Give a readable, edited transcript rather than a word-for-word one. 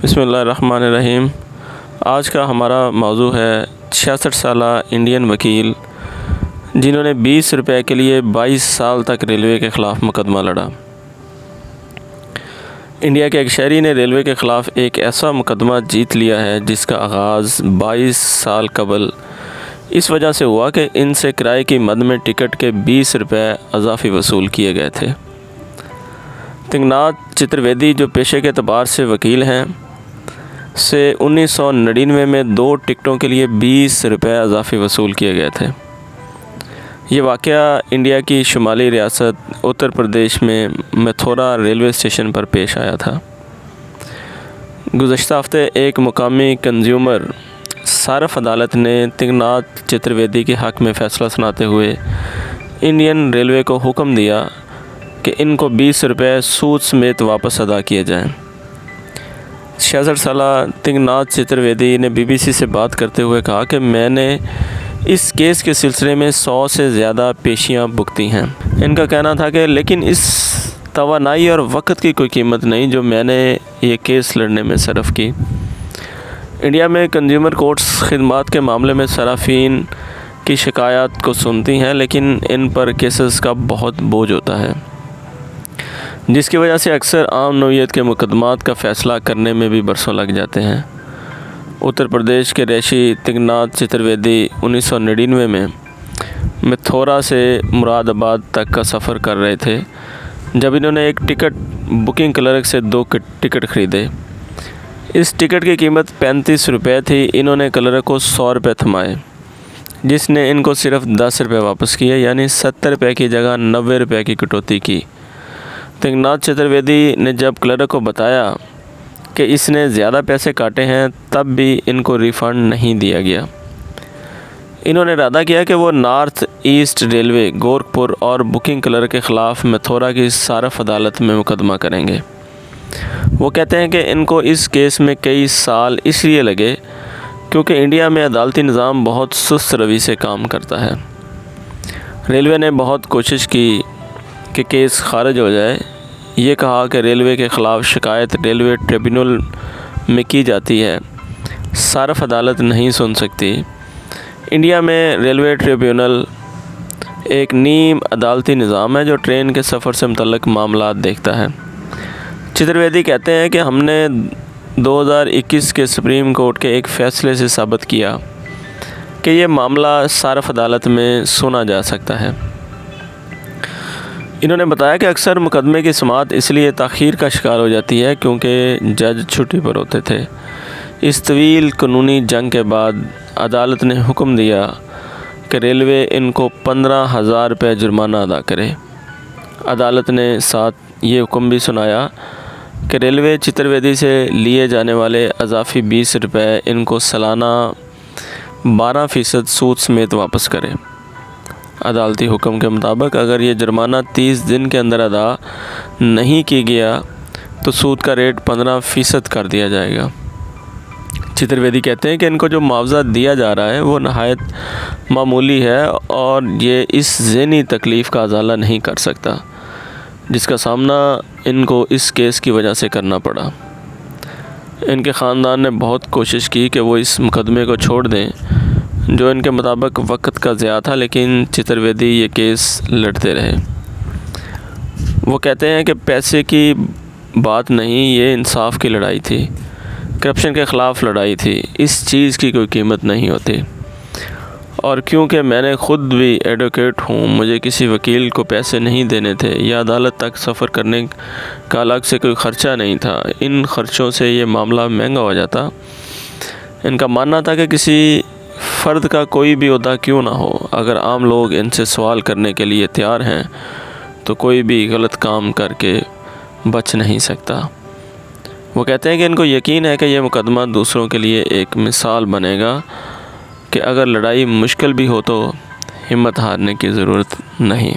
बिस्मिल्लाहिर्रहमानिर्रहीम। आज का हमारा मौजू है 66 साला इंडियन वकील जिन्होंने 20 रुपए के लिए 22 साल तक रेलवे के ख़िलाफ़ मुकदमा लड़ा। इंडिया के एक शहरी ने रेलवे के ख़िलाफ़ एक ऐसा मुकदमा जीत लिया है जिसका आगाज़ 22 साल कबल इस वजह से हुआ कि इनसे किराए की मद में टिकट के 20 रुपए अज़ाफ़ी वसूल किए गए थे। तिंगनाथ चतुर्वेदी जो पेशे के एतबार से वकील हैं से 1999 में 2 टिकटों के लिए 20 रुपए अज़ाफ़ी वसूल किए गए थे। ये वाक़या इंडिया की शुमाली रियासत उत्तर प्रदेश में मथुरा रेलवे स्टेशन पर पेश आया था। गुज़श्ता हफ़्ते एक मुकामी कंज्यूमर सारफ अदालत ने तिंगनाथ चतुर्वेदी के हक़ में फ़ैसला सुनाते हुए इंडियन रेलवे को हुक्म दिया कि इनको 20 रुपए सूद समेत वापस अदा किए जाएं। 66 साला तिंगनाथ चतुर्वेदी ने BBC से बात करते हुए कहा कि मैंने इस केस के सिलसिले में 100 से ज़्यादा पेशियां भुगती हैं। इनका कहना था कि लेकिन इस तवानाई और वक़्त की कोई कीमत नहीं जो मैंने ये केस लड़ने में सरफ़ की। इंडिया में कंज्यूमर कोर्ट्स खिदमात के मामले में सराफ़ीन की शिकायत को सुनती हैं, लेकिन इन पर केसेस का बहुत बोझ होता है, जिसकी वजह से अक्सर आम नौइयत के मुकदमात का फ़ैसला करने में भी बरसों लग जाते हैं। उत्तर प्रदेश के रैशी तिंगनाथ चतुर्वेदी 1999 में मथुरा से मुरादाबाद तक का सफ़र कर रहे थे जब इन्होंने एक टिकट बुकिंग क्लर्क से 2 टिकट ख़रीदे। इस टिकट की कीमत 35 रुपये थी। इन्होंने क्लर्क को 100 रुपये थमाए, जिसने इनको सिर्फ़ 10 रुपये वापस किए, यानी 70 रुपये की जगह 90 रुपये की कटौती की। तिंगनाथ चतुर्वेदी ने जब क्लर्क को बताया कि इसने ज़्यादा पैसे काटे हैं, तब भी इनको रिफ़ंड नहीं दिया गया। इन्होंने इरादा किया कि वो नॉर्थ ईस्ट रेलवे गोरखपुर और बुकिंग क्लर्क के ख़िलाफ़ मथुरा की सारफ अदालत में मुकदमा करेंगे। वो कहते हैं कि इनको इस केस में कई साल इसलिए लगे क्योंकि इंडिया में अदालती निज़ाम बहुत सुस्त रवि से काम करता है। रेलवे ने बहुत कोशिश की कि केस खारिज हो जाए। ये कहा कि रेलवे के ख़िलाफ़ शिकायत रेलवे ट्रिब्यूनल में की जाती है, सारफ अदालत नहीं सुन सकती। इंडिया में रेलवे ट्रिब्यूनल एक नीम अदालती निज़ाम है जो ट्रेन के सफ़र से मुतल्लिक़ मामला देखता है। चतुर्वेदी कहते हैं कि हमने 2021 के सुप्रीम कोर्ट के एक फ़ैसले से साबित किया कि ये मामला सारफ अदालत में सुना जा सकता है। इन्होंने बताया कि अक्सर मुकदमे की समाअत इसलिए ताख़ीर का शिकार हो जाती है क्योंकि जज छुट्टी पर होते थे। इस तवील कानूनी जंग के बाद अदालत ने हुक्म दिया कि रेलवे इनको 15,000 रुपये जुर्माना अदा करे। अदालत ने साथ ये हुक्म भी सुनाया कि रेलवे चतुर्वेदी से लिए जाने वाले अज़ाफ़ी 20 रुपये इनको सालाना 12% सूद समेत वापस करे। अदालती हुक्म के मुताबिक अगर ये जुर्माना 30 दिन के अंदर अदा नहीं किया गया तो सूद का रेट 15% कर दिया जाएगा। चतुर्वेदी कहते हैं कि इनको जो मुआवजा दिया जा रहा है वो नहायत मामूली है और ये इस ज़हनी तकलीफ़ का अज़ाला नहीं कर सकता जिसका सामना इनको इस केस की वजह से करना पड़ा। इनके ख़ानदान ने बहुत कोशिश की कि वो इस मुकदमे को छोड़ दें जो इनके मुताबिक वक़्त का ज़िया था, लेकिन चतुर्वेदी ये केस लड़ते रहे। वो कहते हैं कि पैसे की बात नहीं, ये इंसाफ की लड़ाई थी, करप्शन के ख़िलाफ़ लड़ाई थी। इस चीज़ की कोई कीमत नहीं होती। और क्योंकि मैंने ख़ुद भी एडवोकेट हूँ, मुझे किसी वकील को पैसे नहीं देने थे या अदालत तक सफ़र करने का अलग से कोई ख़र्चा नहीं था। इन ख़र्चों से ये मामला महंगा हो जाता। इनका मानना था कि किसी फ़र्द का कोई भी ओहदा क्यों ना हो, अगर आम लोग इनसे सवाल करने के लिए तैयार हैं तो कोई भी गलत काम करके बच नहीं सकता। वो कहते हैं कि इनको यकीन है कि यह मुकदमा दूसरों के लिए एक मिसाल बनेगा कि अगर लड़ाई मुश्किल भी हो तो हिम्मत हारने की ज़रूरत नहीं।